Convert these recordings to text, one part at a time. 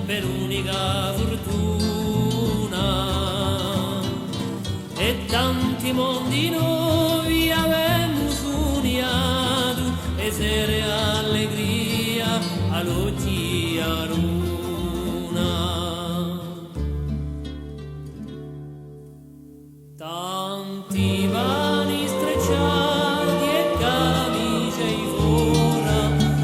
per unica fortuna. E tanti mondi noi avemo sognato, e sere allegria all'oggi a luna. Tanti vani strecciati e camicie i fora,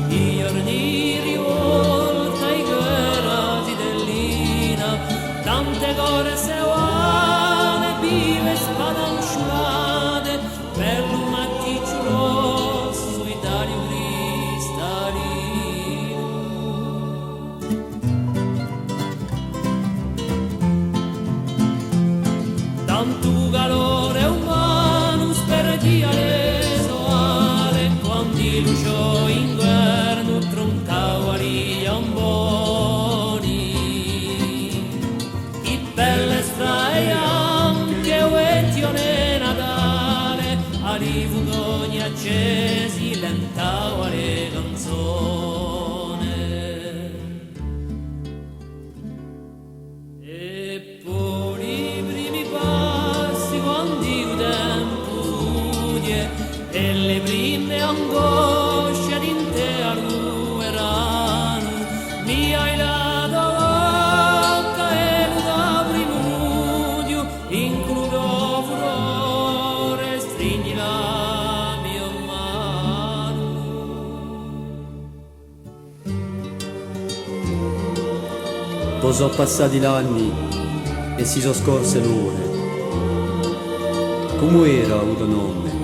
i giorni rivolta i guerrati dell'ina, tante corse uane vive spadanciulate per un matticcio rosso Italia cristalino. Tanto calore umano spergia le soale, quando lucio inverno troncava gli amboni. I belle strae anche uettione Natale, ai fugoni accesi lentava le canzoni. E poi i primi passi quando il tempo fugge e le prime angosce d'intera erano, mi hai dato l'occa e lo da premudio, in crudo furore stringi la mia mano. Poi sono passati gli anni e si sono scorse l'ore. Come era il tuo nome?